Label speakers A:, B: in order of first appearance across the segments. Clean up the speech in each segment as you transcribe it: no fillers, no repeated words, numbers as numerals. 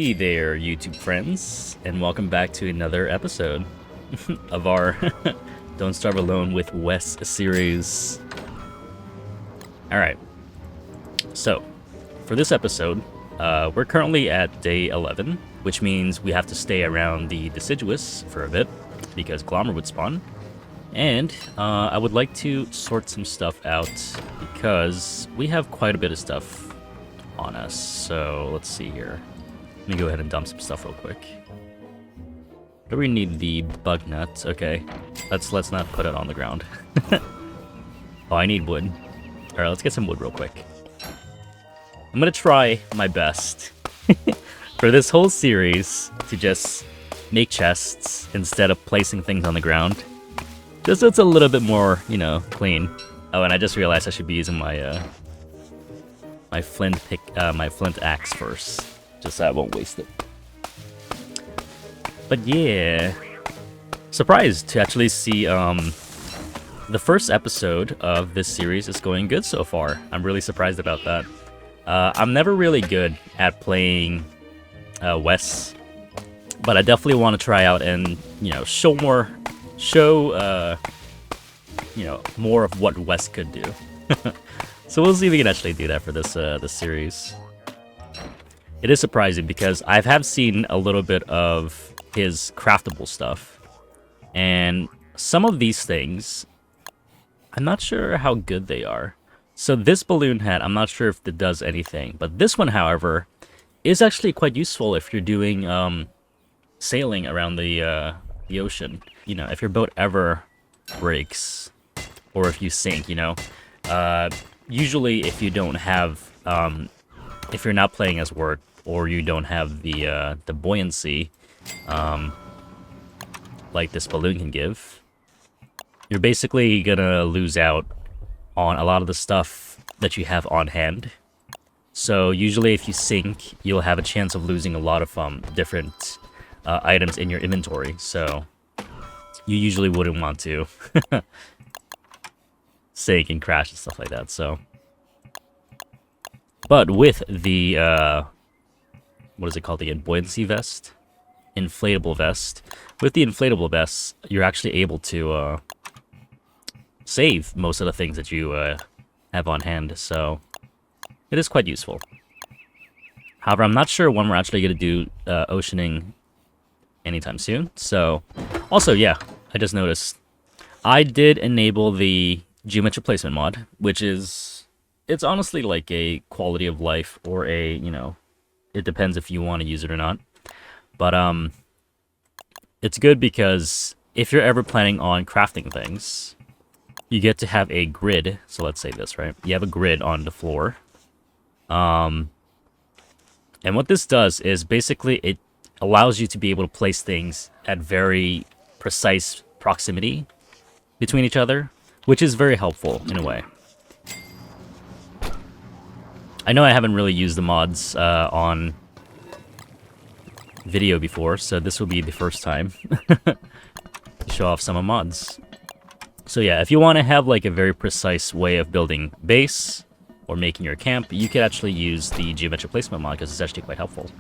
A: Hey there, YouTube friends, and welcome back to another episode of our Don't Starve Alone with Wes series. Alright, so for this episode, we're currently at day 11, which means we have to stay around the Deciduous for a bit, because Glommer would spawn. And I would like to sort some stuff out, because we have quite a bit of stuff on us. So let's see here. Let me go ahead and dump some stuff real quick. Do we need the bug nuts? Okay, let's not put it on the ground. Oh, I need wood. All right, let's get some wood real quick. I'm gonna try my best for this whole series to just make chests instead of placing things on the ground, just so it's a little bit more, you know, clean. Oh, and I just realized I should be using my my flint axe first, just so I won't waste it. But yeah, surprised to actually see the first episode of this series is going good so far. I'm really surprised about that. I'm never really good at playing Wes, but I definitely want to try out and, you know, show more of what Wes could do. So we'll see if we can actually do that for this series. It is surprising because I have seen a little bit of his craftable stuff, and some of these things, I'm not sure how good they are. So this balloon hat, I'm not sure if it does anything, but this one, however, is actually quite useful if you're doing sailing around the ocean. You know, if your boat ever breaks or if you sink, you know. Usually, if you don't have, if you're not playing as Wirt, or you don't have the buoyancy, like this balloon can give, you're basically gonna lose out on a lot of the stuff that you have on hand. So usually, if you sink, you'll have a chance of losing a lot of different items in your inventory. So you usually wouldn't want to sink and crash and stuff like that. So, but with the what is it called again? Buoyancy vest, inflatable vest. With the inflatable vest, you're actually able to save most of the things that you have on hand. So it is quite useful. However, I'm not sure when we're actually going to do oceaning anytime soon. So, also, yeah, I just noticed I did enable the geometric placement mod, which is, it's honestly like a quality of life, or a, you know, it depends if you want to use it or not. But it's good because if you're ever planning on crafting things, you get to have a grid. So let's say this, right? You have a grid on the floor. And what this does is basically it allows you to be able to place things at very precise proximity between each other, which is very helpful in a way. I know I haven't really used the mods on video before, so this will be the first time to show off some of mods. So yeah, if you want to have like a very precise way of building base or making your camp, you could actually use the geometric placement mod because it's actually quite helpful.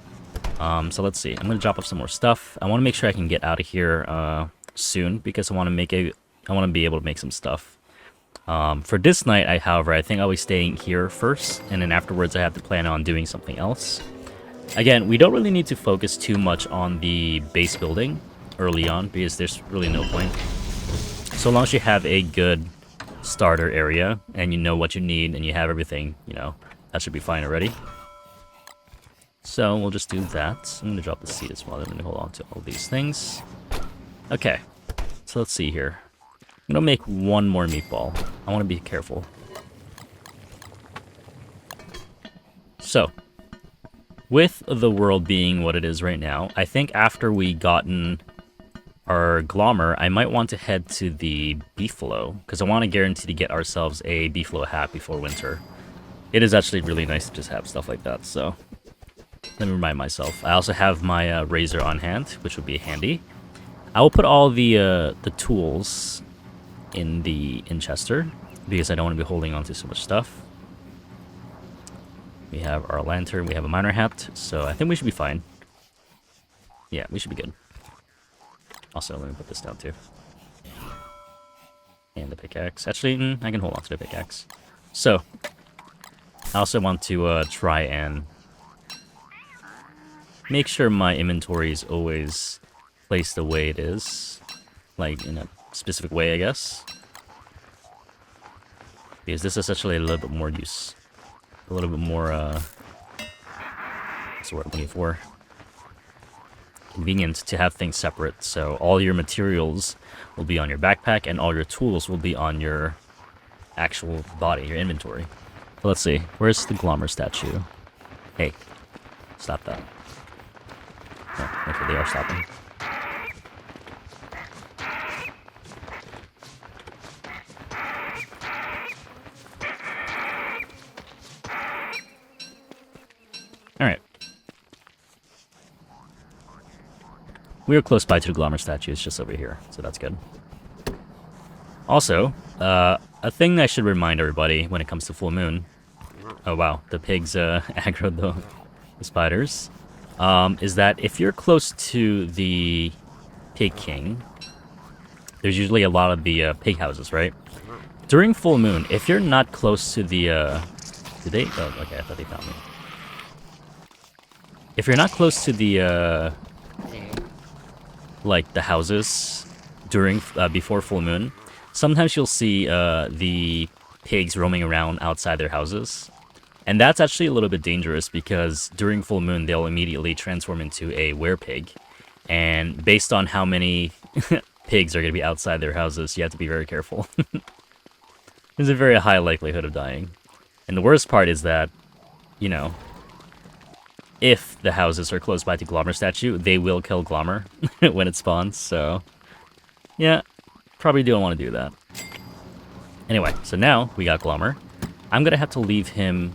A: So let's see. I'm going to drop off some more stuff. I want to make sure I can get out of here soon because I want to be able to make some stuff. For this night, however, I think I'll be staying here first, and then afterwards I have to plan on doing something else. Again, we don't really need to focus too much on the base building early on, because there's really no point. So long as you have a good starter area, and you know what you need, and you have everything, you know, that should be fine already. So we'll just do that. I'm going to drop the seed as well. I'm going to hold on to all these things. Okay, so let's see here. I'm going to make one more meatball. I want to be careful. So, with the world being what it is right now, I think after we gotten our Glommer, I might want to head to the Beefalo, because I want to guarantee to get ourselves a Beefalo hat before winter. It is actually really nice to just have stuff like that, so let me remind myself. I also have my razor on hand, which would be handy. I will put all the tools in the Chester, because I don't want to be holding on to so much stuff. We have our lantern, we have a miner hat, so I think we should be fine. Yeah, we should be good. Also, let me put this down too. And the pickaxe. Actually, I can hold on to the pickaxe. So, I also want to try and make sure my inventory is always placed the way it is. Like, in a specific way, I guess. Because this is actually a little bit more use. A little bit more, what's the word I'm looking for? Convenient to have things separate. So all your materials will be on your backpack and all your tools will be on your actual body, your inventory. So let's see. Where's the Glommer statue? Hey, stop that. Oh, okay, they are stopping. Alright. We were close by to the Glommer statue, it's just over here, so that's good. Also, a thing I should remind everybody when it comes to full moon... Oh wow, the pigs aggroed the spiders. Is that if you're close to the Pig King, there's usually a lot of the pig houses, right? During full moon, if you're not close to the... Did they? Oh, okay, I thought they found me. If you're not close to the, like, the houses during, before full moon, sometimes you'll see, the pigs roaming around outside their houses. And that's actually a little bit dangerous because during full moon, they'll immediately transform into a werepig. And based on how many pigs are going to be outside their houses, you have to be very careful. There's a very high likelihood of dying. And the worst part is that, you know, if the houses are close by to Glommer statue, they will kill Glommer when it spawns, so... Yeah, probably don't want to do that. Anyway, so now we got Glommer. I'm gonna have to leave him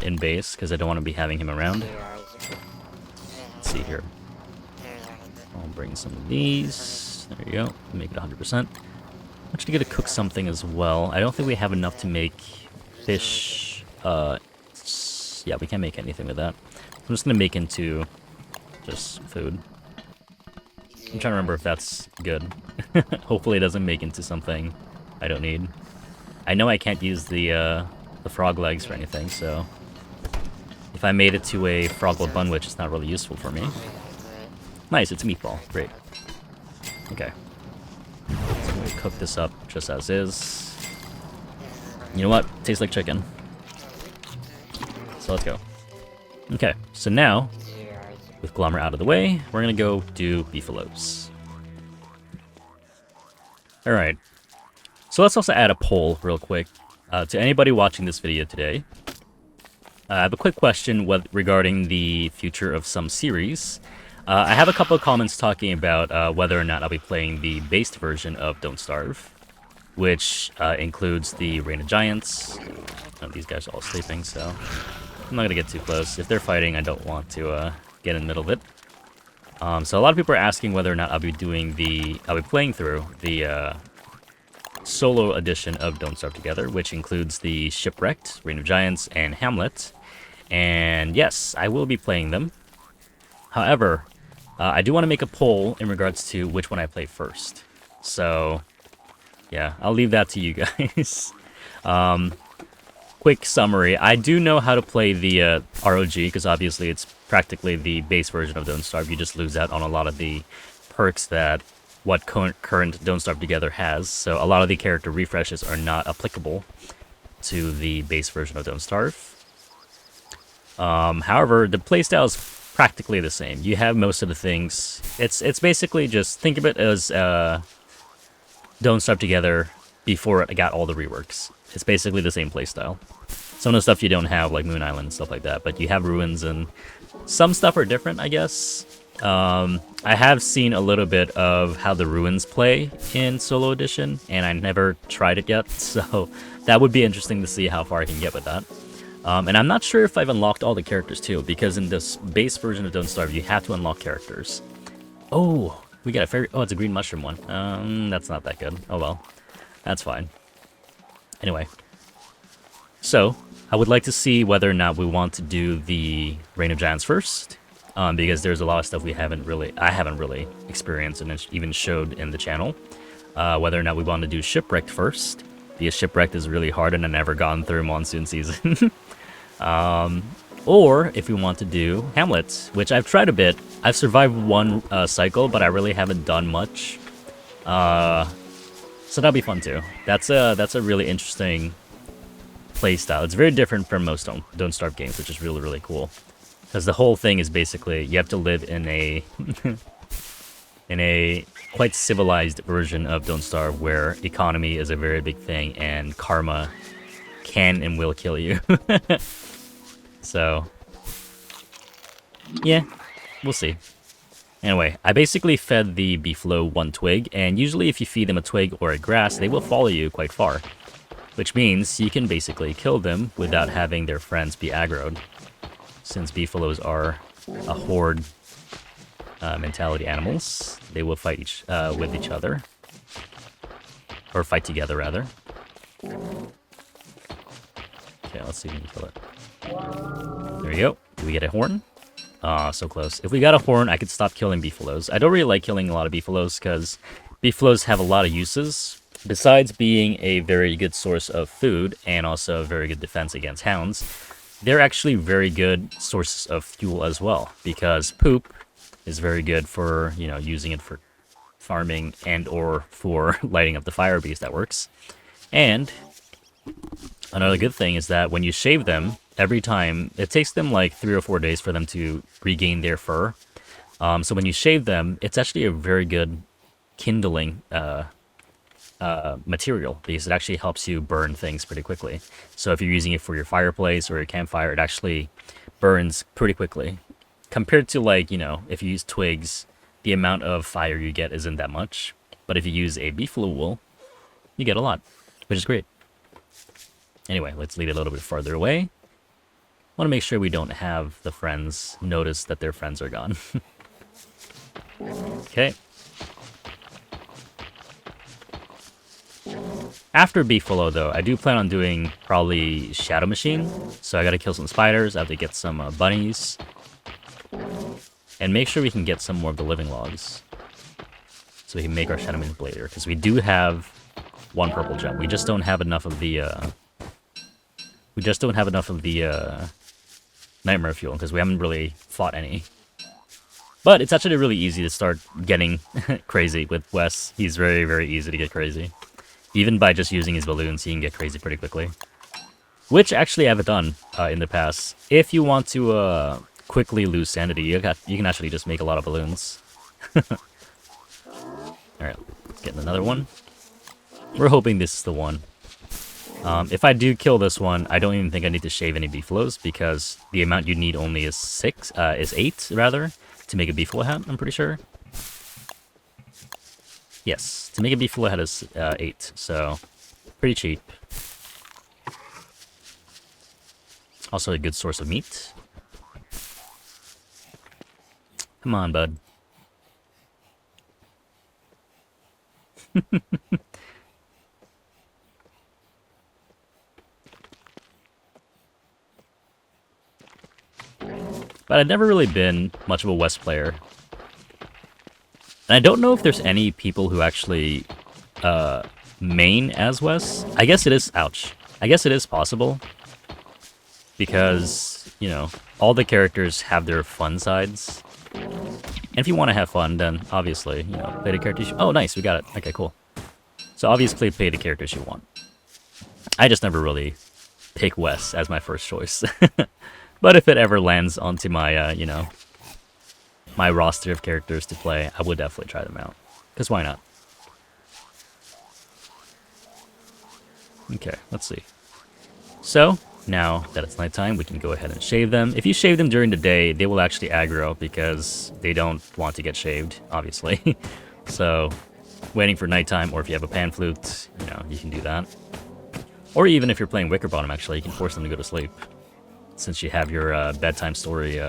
A: in base, because I don't want to be having him around. Let's see here. I'll bring some of these. There you go. Make it 100%. I'm actually gonna cook something as well. I don't think we have enough to make fish. Yeah, we can't make anything with that. I'm just gonna make into just food. I'm trying to remember if that's good. Hopefully it doesn't make into something I don't need. I know I can't use the frog legs for anything, so... If I made it to a froglet bunwich, it's not really useful for me. Nice, it's a meatball. Great. Okay. So I'm gonna cook this up just as is. You know what? Tastes like chicken. So let's go. Okay, so now, with Glommer out of the way, we're gonna go do beefaloes. Alright. So let's also add a poll real quick. To anybody watching this video today, I have a quick question regarding the future of some series. I have a couple of comments talking about whether or not I'll be playing the based version of Don't Starve, which includes the Reign of Giants. Oh, these guys are all sleeping, so I'm not going to get too close. If they're fighting, I don't want to get in the middle of it. So a lot of people are asking whether or not I'll be playing through the solo edition of Don't Starve Together, which includes the Shipwrecked, Reign of Giants, and Hamlet. And yes, I will be playing them. However, I do want to make a poll in regards to which one I play first. So, yeah, I'll leave that to you guys. Quick summary. I do know how to play the ROG, because obviously it's practically the base version of Don't Starve. You just lose out on a lot of the perks that what current Don't Starve Together has. So a lot of the character refreshes are not applicable to the base version of Don't Starve. However, the playstyle is practically the same. You have most of the things. It's basically just, think of it as Don't Starve Together before it got all the reworks. It's basically the same playstyle. Some of the stuff you don't have, like Moon Island and stuff like that, but you have ruins, and some stuff are different, I guess. I have seen a little bit of how the ruins play in Solo Edition, and I never tried it yet, so that would be interesting to see how far I can get with that. And I'm not sure if I've unlocked all the characters too, because in this base version of Don't Starve, you have to unlock characters. Oh, we got a fairy. Oh, it's a green mushroom one. That's not that good. Oh well, that's fine. Anyway, so I would like to see whether or not we want to do the Reign of Giants first, because there's a lot of stuff I haven't really experienced and even showed in the channel. Whether or not we want to do Shipwrecked first, because Shipwrecked is really hard and I've never gone through monsoon season. Or if we want to do Hamlet, which I've tried a bit. I've survived one cycle, but I really haven't done much. So that'll be fun too. That's a really interesting playstyle. It's very different from most Don't Starve games, which is really, really cool. Because the whole thing is basically you have to live in a in a quite civilized version of Don't Starve, where economy is a very big thing and karma can and will kill you. So yeah, we'll see. Anyway, I basically fed the beefalo one twig, and usually if you feed them a twig or a grass, they will follow you quite far. Which means you can basically kill them without having their friends be aggroed. Since beefalos are a horde mentality animals, they will fight with each other. Or fight together, rather. Okay, let's see if we can kill it. There we go. Do we get a horn? Ah, so close. If we got a horn, I could stop killing beefalos. I don't really like killing a lot of beefalos because beefalos have a lot of uses. Besides being a very good source of food and also a very good defense against hounds, they're actually very good sources of fuel as well, because poop is very good for, you know, using it for farming and or for lighting up the fire beast. That works. And another good thing is that when you shave them, every time, it takes them like 3 or 4 days for them to regain their fur. So when you shave them, it's actually a very good kindling material, because it actually helps you burn things pretty quickly. So if you're using it for your fireplace or your campfire, it actually burns pretty quickly. Compared to, like, you know, if you use twigs, the amount of fire you get isn't that much. But if you use a beefalo wool, you get a lot, which is great. Anyway, let's lead a little bit farther away. Want to make sure we don't have the friends notice that their friends are gone. Okay. After beefalo, though, I do plan on doing probably Shadow Machine. So I gotta kill some spiders, I have to get some bunnies. And make sure we can get some more of the living logs. So we can make our Shadow Machine later. Because we do have one purple gem. We just don't have enough of the nightmare fuel, because we haven't really fought any. But it's actually really easy to start getting crazy with Wes. He's very, very easy to get crazy. Even by just using his balloons, he can get crazy pretty quickly. Which actually I have done in the past. If you want to quickly lose sanity, you can actually just make a lot of balloons. Alright, let's get another one. We're hoping this is the one. If I do kill this one, I don't even think I need to shave any beefalos, because the amount you need only is 8 rather, to make a beefalo hat, I'm pretty sure. Yes, to make a beefalo hat is 8, so pretty cheap. Also a good source of meat. Come on, bud. But I've never really been much of a West player. And I don't know if there's any people who actually main as West. I guess it is, ouch. I guess it is possible. Because, you know, all the characters have their fun sides. And if you want to have fun, then obviously, you know, play the characters you... Oh, nice, we got it. Okay, cool. So obviously play the characters you want. I just never really pick West as my first choice. But if it ever lands onto my, you know, my roster of characters to play, I would definitely try them out. Because why not? Okay, let's see. So, now that it's nighttime, we can go ahead and shave them. If you shave them during the day, they will actually aggro because they don't want to get shaved, obviously. So, waiting for nighttime, or if you have a pan flute, you know, you can do that. Or even if you're playing Wickerbottom, actually, you can force them to go to sleep. Since you have your bedtime story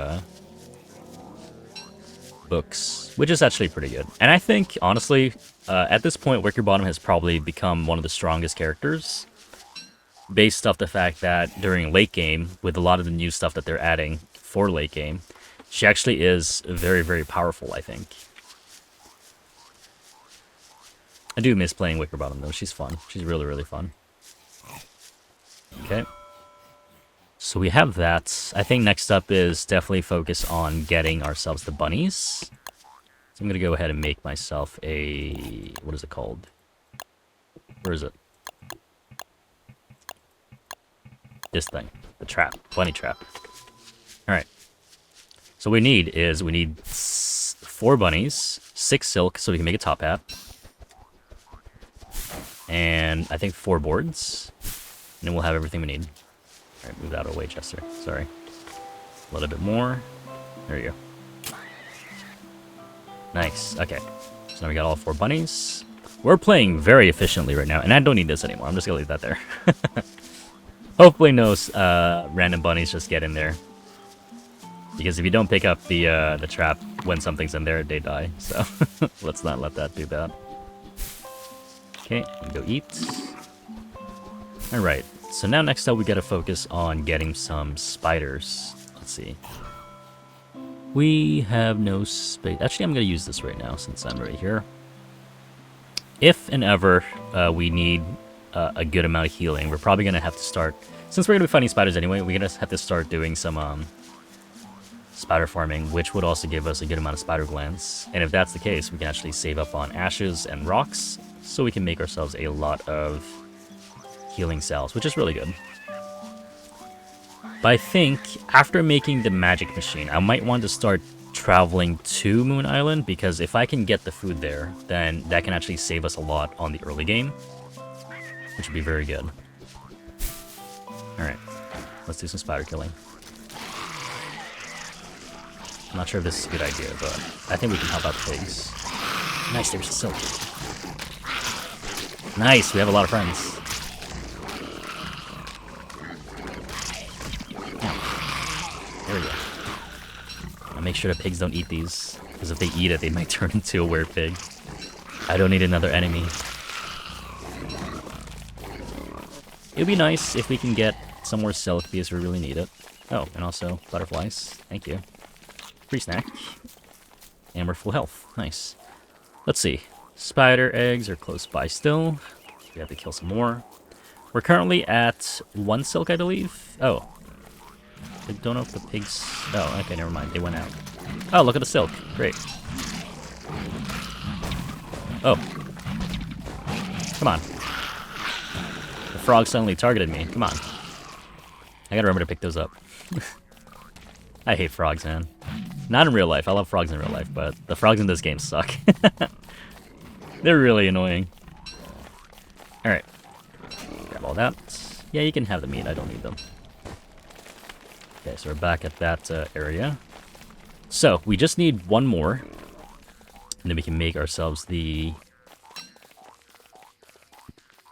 A: books, which is actually pretty good. And I think, honestly, at this point, Wickerbottom has probably become one of the strongest characters, based off the fact that during late game, with a lot of the new stuff that they're adding for late game, She actually is very, very powerful, I think. I do miss playing Wickerbottom, though. She's fun. She's really, really fun. Okay. So we have that. I think next up is definitely focus on getting ourselves the bunnies. So I'm going to go ahead and make myself a... What is it called? Where is it? This thing. The trap. Bunny trap. Alright. So what we need 4 bunnies, 6 silk so we can make a top hat. And I think 4 boards. And then we'll have everything we need. Alright, move that out of the way, Chester. Sorry. A little bit more. There you go. Nice. Okay. So now we got all 4 bunnies. We're playing very efficiently right now, and I don't need this anymore. I'm just gonna leave that there. Hopefully no random bunnies just get in there. Because if you don't pick up the trap when something's in there, they die. So let's not let that do that. Okay, we can go eat. Alright, so now next up we gotta focus on getting some spiders. Let's see. We have no space. Actually, I'm gonna use this right now since I'm right here. If and ever we need a good amount of healing, we're probably gonna have to start... Since we're gonna be fighting spiders anyway, we're gonna have to start doing some spider farming, which would also give us a good amount of spider glands. And if that's the case, we can actually save up on ashes and rocks, so we can make ourselves a lot of healing cells, which is really good. But I think after making the magic machine, I might want to start traveling to Moon Island, because if I can get the food there, then that can actually save us a lot on the early game, which would be very good. Alright, let's do some spider killing. I'm not sure if this is a good idea, but I think we can help out the pigs. Nice, there's a silk. Nice, we have a lot of friends. There we go. I'll make sure the pigs don't eat these, because if they eat it, they might turn into a werepig. I don't need another enemy. It'd be nice if we can get some more silk, because we really need it. Oh, and also butterflies. Thank you. Free snack. And we're full health. Nice. Let's see. Spider eggs are close by still. We have to kill some more. We're currently at 1 silk, I believe. Oh. I don't know if the pigs... Oh, okay, never mind. They went out. Oh, look at the silk. Great. Oh. Come on. The frog suddenly targeted me. Come on. I gotta remember to pick those up. I hate frogs, man. Not in real life. I love frogs in real life, but the frogs in this game suck. They're really annoying. Alright. Grab all that. Yeah, you can have the meat. I don't need them. Okay, so we're back at that area. So, we just need 1 more. And then we can make ourselves the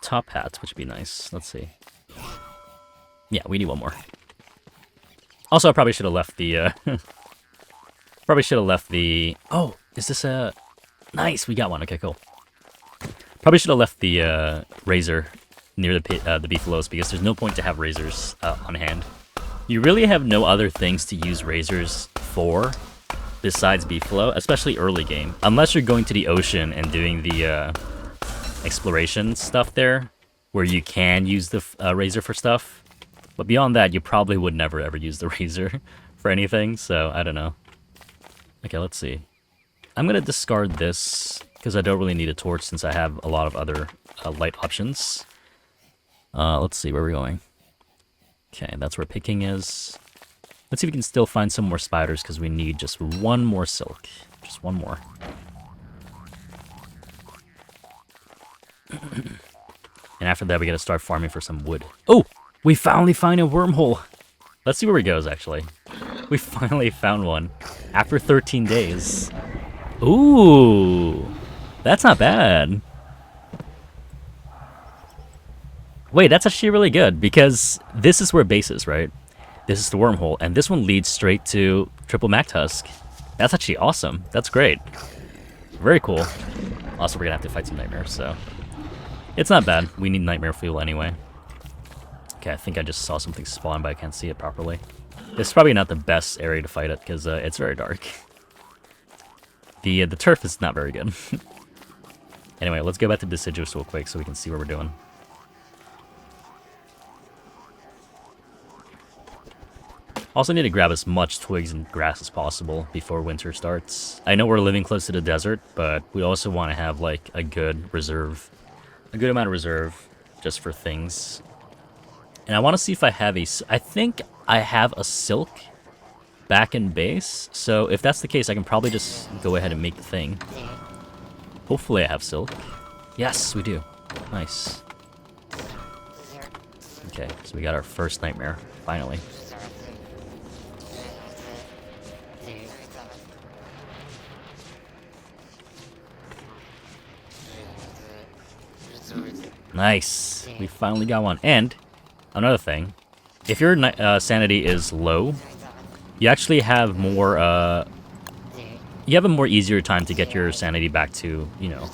A: top hat, which would be nice. Let's see. Yeah, we need 1 more. Also, I probably should have left the... probably should have left the... Oh, is this a... Nice, we got one. Okay, cool. Probably should have left the razor near the beefaloes, because there's no point to have razors on hand. You really have no other things to use razors for besides beefalo, especially early game. Unless you're going to the ocean and doing the exploration stuff there, where you can use the razor for stuff. But beyond that, you probably would never ever use the razor for anything, so I don't know. Okay, let's see. I'm gonna discard this, because I don't really need a torch since I have a lot of other light options. Let's see, where we're going. Okay, that's where picking is. Let's see if we can still find some more spiders, because we need just 1 more silk. Just 1 more. And after that, we gotta start farming for some wood. Oh! We finally find a wormhole! Let's see where it goes, actually. We finally found one. After 13 days. Ooh! That's not bad. Wait, that's actually really good, because this is where base is, right? This is the wormhole, and this one leads straight to Triple Mactusk. That's actually awesome. That's great. Very cool. Also, we're gonna have to fight some nightmares, so... It's not bad. We need nightmare fuel anyway. Okay, I think I just saw something spawn, but I can't see it properly. It's probably not the best area to fight it because it's very dark. The turf is not very good. Anyway, let's go back to Deciduous real quick so we can see what we're doing. Also need to grab as much twigs and grass as possible before winter starts. I know we're living close to the desert, but we also want to have like a good reserve, a good amount of reserve just for things. And I want to see if I have I think I have a silk back in base. So if that's the case, I can probably just go ahead and make the thing. Hopefully I have silk. Yes, we do. Nice. Okay, so we got our first nightmare, finally. Nice. We finally got one. And another thing, if your sanity is low, you actually have more, you have a more easier time to get your sanity back to, you know,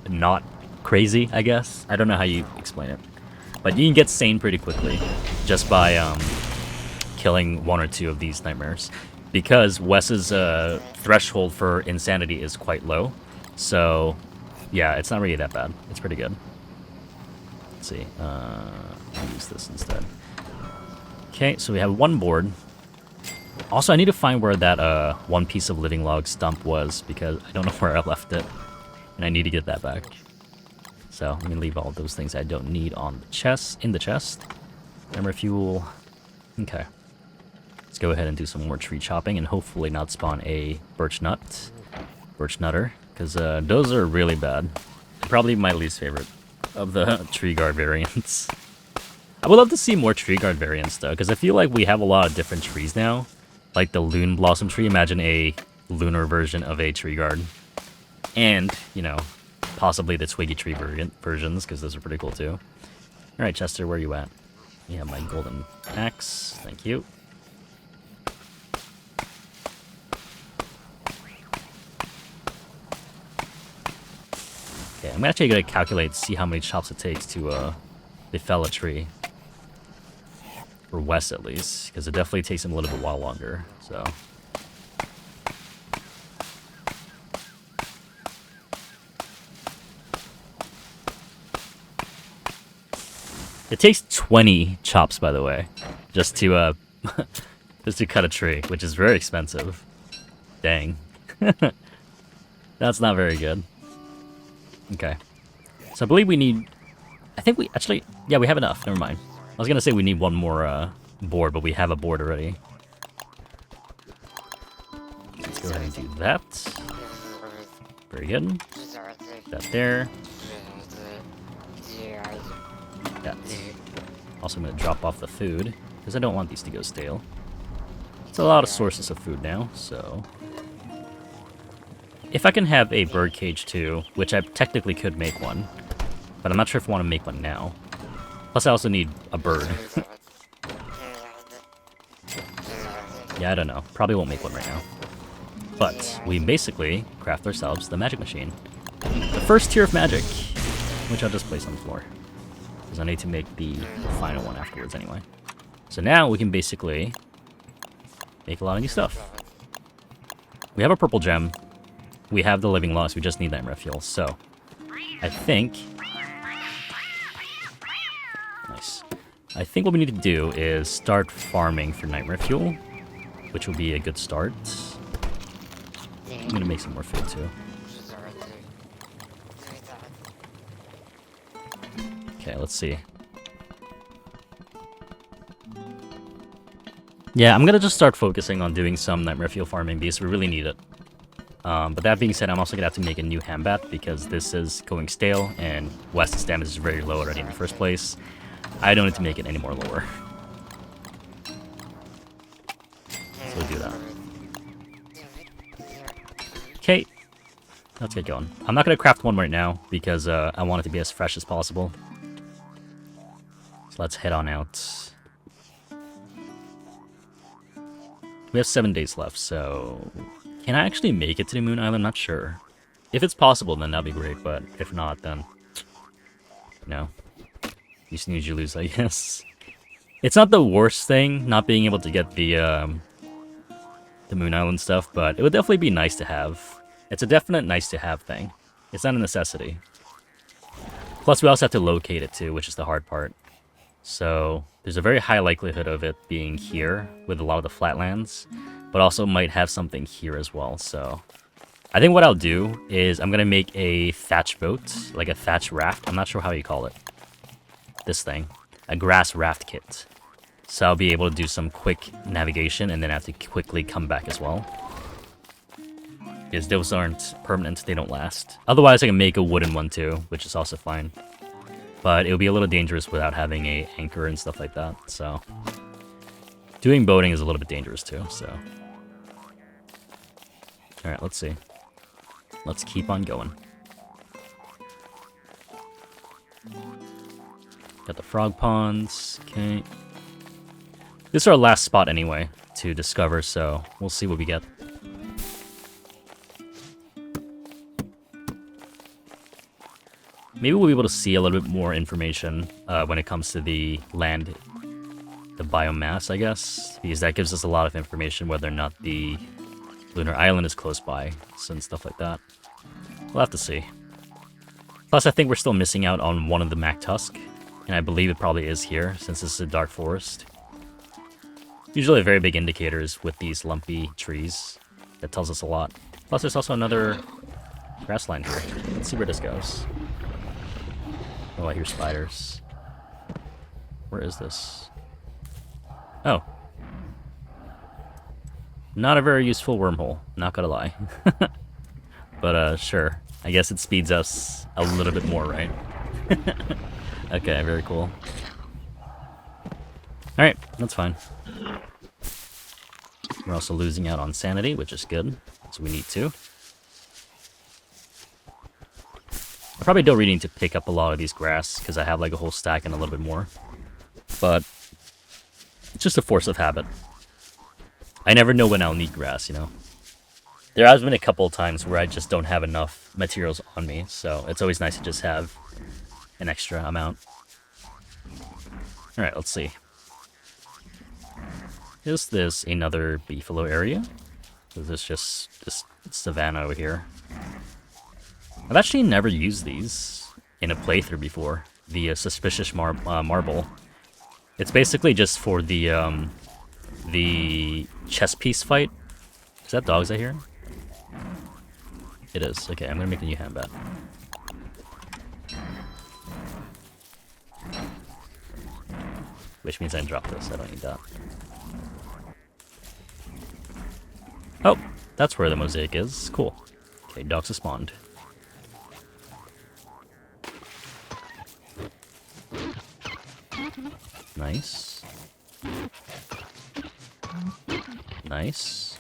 A: not crazy, I guess. I don't know how you explain it. But you can get sane pretty quickly just by killing one or two of these nightmares. Because Wes's threshold for insanity is quite low. So, yeah, it's not really that bad. It's pretty good. Let's see. I'll use this instead. Okay, so we have one board. Also, I need to find where that one piece of living log stump was because I don't know where I left it. And I need to get that back. So, let me leave all those things I don't need on the chest, in the chest. Remember fuel. Okay. Let's go ahead and do some more tree chopping and hopefully not spawn a birch nutter, because those are really bad. Probably my least favorite of the tree guard variants. I would love to see more tree guard variants though, because I feel like we have a lot of different trees now. Like the loon blossom tree, imagine a lunar version of a tree guard. And, you know, possibly the twiggy tree versions, because those are pretty cool too. Alright, Chester, where are you at? Yeah, my golden axe. Thank you. Okay, I'm actually going to calculate, see how many chops it takes to fell a tree. For Wes, at least, because it definitely takes him a little bit while longer, so... It takes 20 chops, by the way, just to just to cut a tree, which is very expensive. Dang. That's not very good. Okay. So I believe we need... I think we actually... Yeah, we have enough. Never mind. I was going to say we need one more board, but we have a board already. Let's go ahead and do that. Very good. That there. That. Also, I'm going to drop off the food, because I don't want these to go stale. It's a lot of sources of food now, so... If I can have a bird cage too, which I technically could make one, but I'm not sure if I want to make one now. Plus I also need a bird. Yeah, I don't know. Probably won't make one right now. But we basically craft ourselves the magic machine. The first tier of magic, which I'll just place on the floor. Because I need to make the final one afterwards anyway. So now we can basically make a lot of new stuff. We have a purple gem. We have the living logs, we just need nightmare fuel, so... I think... Nice. I think what we need to do is start farming for nightmare fuel, which will be a good start. I'm gonna make some more food too. Okay, let's see. Yeah, I'm gonna just start focusing on doing some nightmare fuel farming because we really need it. But that being said, I'm also going to have to make a new Hambat because this is going stale and Wes's damage is very low already in the first place. I don't need to make it any more lower. So we'll do that. Okay, let's get going. I'm not going to craft one right now because I want it to be as fresh as possible. So let's head on out. We have 7 days left, so... Can I actually make it to the Moon Island? Not sure. If it's possible, then that'd be great, but if not, then... No. You snooze, you lose, I guess. It's not the worst thing not being able to get the Moon Island stuff, but it would definitely be nice to have. It's a definite nice to have thing. It's not a necessity. Plus, we also have to locate it too, which is the hard part. So there's a very high likelihood of it being here with a lot of the flatlands, but also might have something here as well. So I think what I'll do is I'm gonna make a thatch boat, like a thatch raft. I'm not sure how you call it. This thing, a grass raft kit. So I'll be able to do some quick navigation and then have to quickly come back as well. Because those aren't permanent, they don't last. Otherwise I can make a wooden one too, which is also fine. But it would be a little dangerous without having a anchor and stuff like that, so... Doing boating is a little bit dangerous too, so... Alright, let's see. Let's keep on going. Got the frog ponds, okay. This is our last spot anyway to discover, so we'll see what we get. Maybe we'll be able to see a little bit more information when it comes to the land, the biomass, I guess, because that gives us a lot of information whether or not the lunar island is close by, and stuff like that. We'll have to see. Plus, I think we're still missing out on one of the Mactusk, and I believe it probably is here, since this is a dark forest. Usually very big indicators with these lumpy trees. That tells us a lot. Plus, there's also another grassland here. Let's see where this goes. Oh, I hear spiders. Where is this? Oh. Not a very useful wormhole, not gonna lie. But, sure. I guess it speeds us a little bit more, right? Okay, very cool. Alright, that's fine. We're also losing out on sanity, which is good, so we need to. I probably don't really need to pick up a lot of these grass, because I have like a whole stack and a little bit more. But it's just a force of habit. I never know when I'll need grass, you know? There has been a couple of times where I just don't have enough materials on me, so it's always nice to just have an extra amount. Alright, let's see. Is this another beefalo area? Is this just this savanna over here? I've actually never used these in a playthrough before. The suspicious marble. It's basically just for the chess piece fight. Is that dogs I hear? It is. Okay, I'm gonna make a new handbat. Which means I can drop this. I don't need that. Oh, that's where the mosaic is. Cool. Okay, dogs have spawned. Nice. Nice.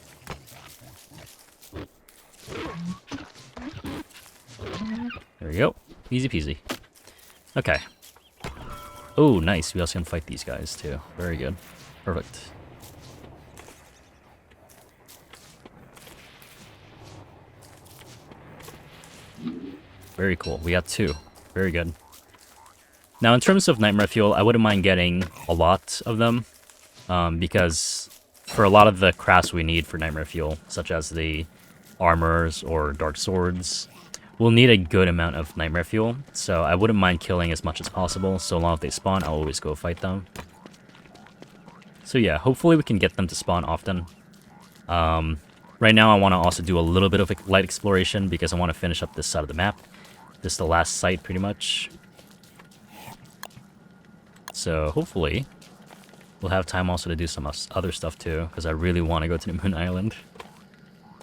A: There we go. Easy peasy. Okay. Oh, nice. We also can fight these guys, too. Very good. Perfect. Very cool. We got 2. Very good. Now, in terms of nightmare fuel, I wouldn't mind getting a lot of them. Because for a lot of the crafts we need for nightmare fuel, such as the armors or dark swords, we'll need a good amount of nightmare fuel. So I wouldn't mind killing as much as possible. So long as they spawn, I'll always go fight them. So yeah, hopefully we can get them to spawn often. Right now I want to also do a little bit of light exploration because I want to finish up this side of the map. This is the last site, pretty much. So hopefully we'll have time also to do some other stuff too, because I really want to go to the Moon Island.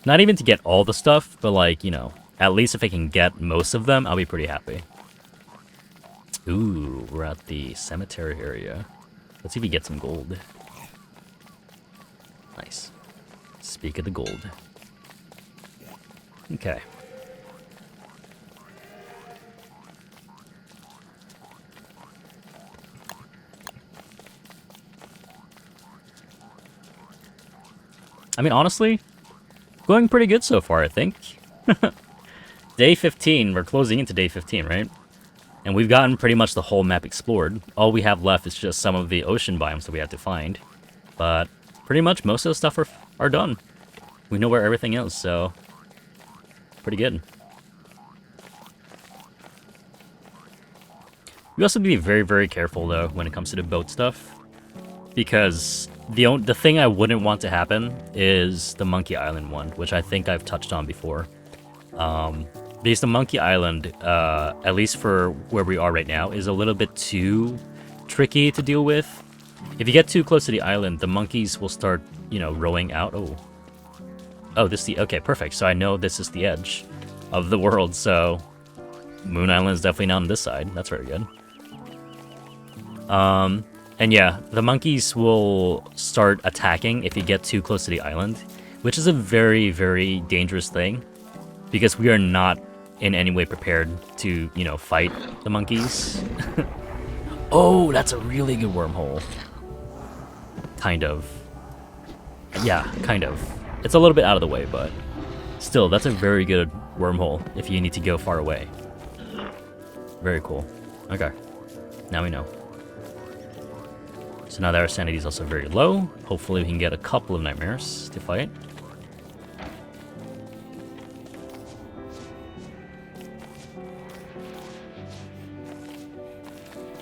A: Not even to get all the stuff, but like, you know, at least if I can get most of them, I'll be pretty happy. Ooh, we're at the cemetery area. Let's see if we get some gold. Nice. Speak of the gold. Okay. I mean, honestly, going pretty good so far, I think. Day 15, we're closing into day 15, right? And we've gotten pretty much the whole map explored. All we have left is just some of the ocean biomes that we have to find. But pretty much most of the stuff are done. We know where everything is, so pretty good. We also have to be very, very careful, though, when it comes to the boat stuff. Because the thing I wouldn't want to happen is the Monkey Island one, which I think I've touched on before. Because the Monkey Island, at least for where we are right now, is a little bit too tricky to deal with. If you get too close to the island, the monkeys will start, you know, rowing out. Oh, this is the... Okay, perfect. So I know this is the edge of the world, so Moon Island is definitely not on this side. That's very good. And yeah, the monkeys will start attacking if you get too close to the island, which is a very, very dangerous thing, because we are not in any way prepared to, you know, fight the monkeys. Oh, that's a really good wormhole. Kind of. Yeah, kind of. It's a little bit out of the way, but still, that's a very good wormhole if you need to go far away. Very cool. Okay. Now we know. So now that our sanity is also very low, hopefully we can get a couple of nightmares to fight.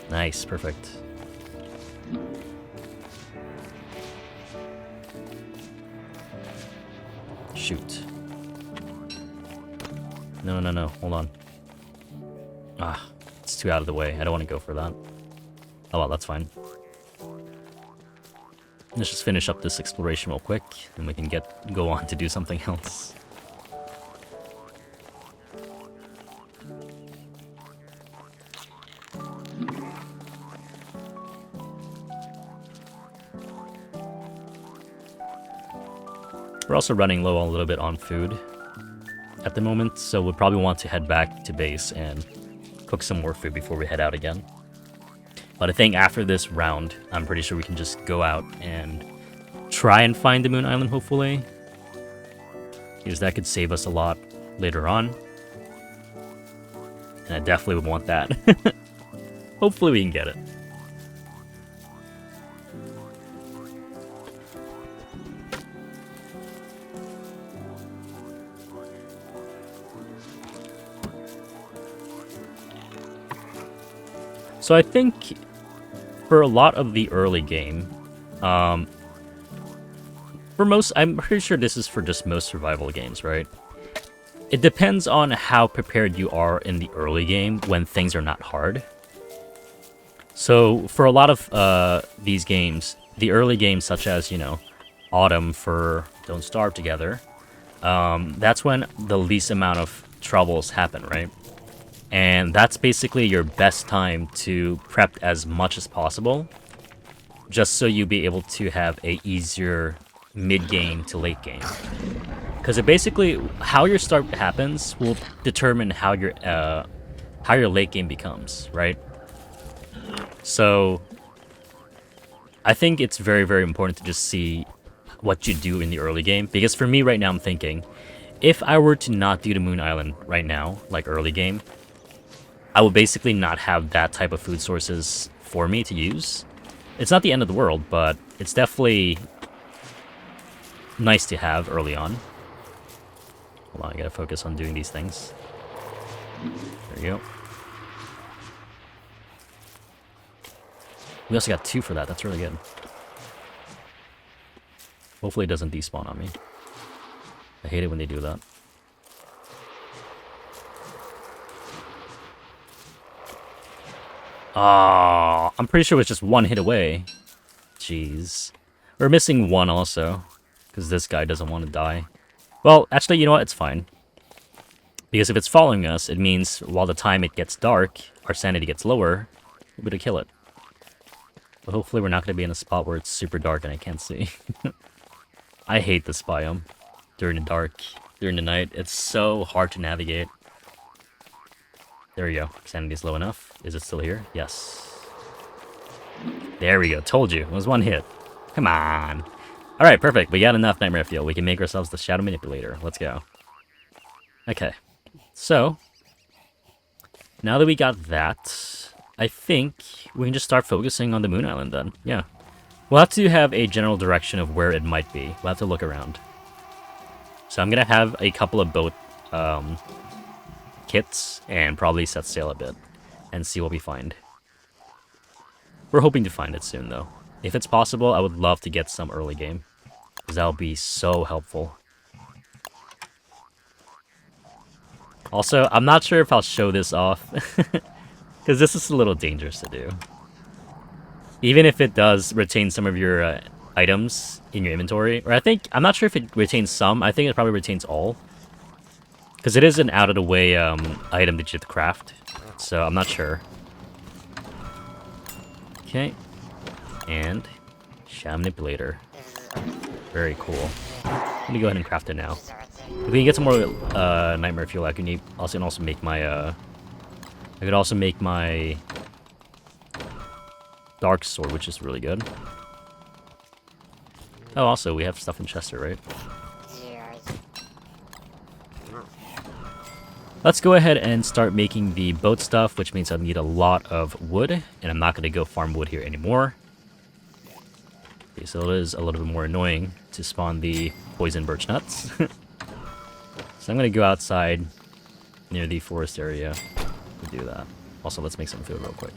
A: Nice, perfect. Shoot. No, hold on. Ah, it's too out of the way. I don't want to go for that. Oh well, that's fine. Let's just finish up this exploration real quick, and we can go on to do something else. We're also running low a little bit on food at the moment, so we'll probably want to head back to base and cook some more food before we head out again. But I think after this round, I'm pretty sure we can just go out and try and find the Moon Island, hopefully. Because that could save us a lot later on. And I definitely would want that. Hopefully we can get it. So I think for a lot of the early game, for most, I'm pretty sure this is for just most survival games, right? It depends on how prepared you are in the early game when things are not hard. So for a lot of these games, the early games such as, you know, Autumn for Don't Starve Together, that's when the least amount of troubles happen, right? And that's basically your best time to prep as much as possible, just so you'll be able to have a easier mid-game to late game. Because it basically, how your start happens will determine how your late game becomes, right? So I think it's very, very important to just see what you do in the early game. Because for me right now, I'm thinking, if I were to not do the Moon Island right now, like early game, I will basically not have that type of food sources for me to use. It's not the end of the world, but it's definitely nice to have early on. Hold on, I gotta focus on doing these things. There you go. We also got 2 for that, that's really good. Hopefully it doesn't despawn on me. I hate it when they do that. Ah, I'm pretty sure it was just 1 hit away. Jeez. We're missing 1 also, because this guy doesn't want to die. Well, actually, you know what? It's fine. Because if it's following us, it means while the time it gets dark, our sanity gets lower, we'll be able to kill it. But hopefully we're not going to be in a spot where it's super dark and I can't see. I hate this biome during the dark, during the night. It's so hard to navigate. There we go. Sanity's low enough. Is it still here? Yes. There we go. Told you. It was 1 hit. Come on. Alright, perfect. We got enough Nightmare Fuel. We can make ourselves the Shadow Manipulator. Let's go. Okay. So, Now that we got that, I think we can just start focusing on the Moon Island then. Yeah. We'll have to have a general direction of where it might be. We'll have to look around. So I'm going to have a couple of boat kits and probably set sail a bit and see what we find. We're hoping to find it soon, though. If it's possible, I would love to get some early game, because that'll be so helpful. Also, I'm not sure if I'll show this off, because this is a little dangerous to do. Even if it does retain some of your items in your inventory, or I'm not sure if it retains some, I think it probably retains all. Because it is an out-of-the-way item that you have to craft, so I'm not sure. Okay, and Sham Manipulator. Very cool. I'm gonna go ahead and craft it now. If we can get some more Nightmare Fuel, I can also make my I could also make my Dark Sword, which is really good. Oh, also we have stuff in Chester, right? Let's go ahead and start making the boat stuff, which means I need a lot of wood, and I'm not going to go farm wood here anymore. Okay, so it is a little bit more annoying to spawn the poison birch nuts. So I'm going to go outside near the forest area to do that. Also, let's make some food real quick.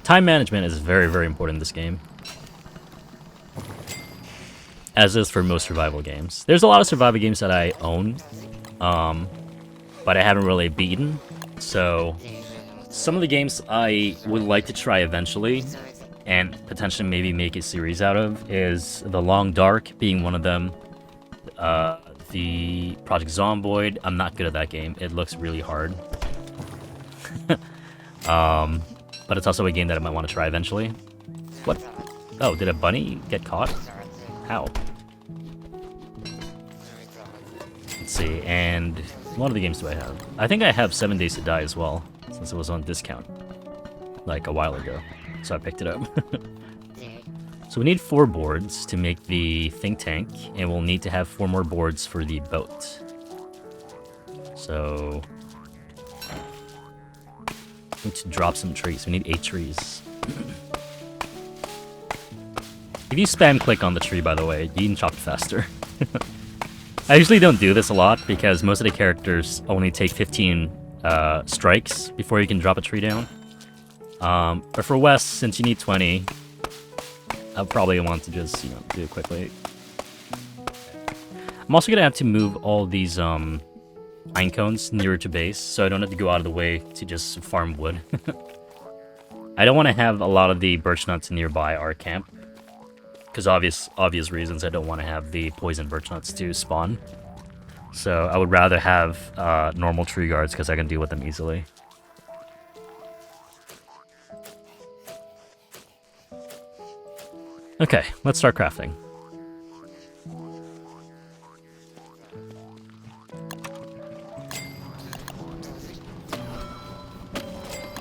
A: Time management is very, very important in this game, as is for most survival games. There's a lot of survival games that I own, but I haven't really beaten. So some of the games I would like to try eventually, and potentially maybe make a series out of, is The Long Dark being one of them. The Project Zomboid, I'm not good at that game. It looks really hard. But it's also a game that I might want to try eventually. What? Oh, did a bunny get caught? How? Let's see, and what other games do I have? I think I have 7 Days to Die as well, since it was on discount, like a while ago. So I picked it up. So we need 4 boards to make the think tank, and we'll need to have 4 more boards for the boat. So we need to drop some trees. We need 8 trees. If you spam click on the tree, by the way, you can chop it faster. I usually don't do this a lot because most of the characters only take 15 strikes before you can drop a tree down. But for Wes, since you need 20, I'll probably want to just, do it quickly. I'm also gonna have to move all these pine cones nearer to base, so I don't have to go out of the way to just farm wood. I don't want to have a lot of the birch nuts nearby our camp, because obvious reasons. I don't want to have the poison birch nuts to spawn. So I would rather have normal tree guards because I can deal with them easily. Okay, let's start crafting.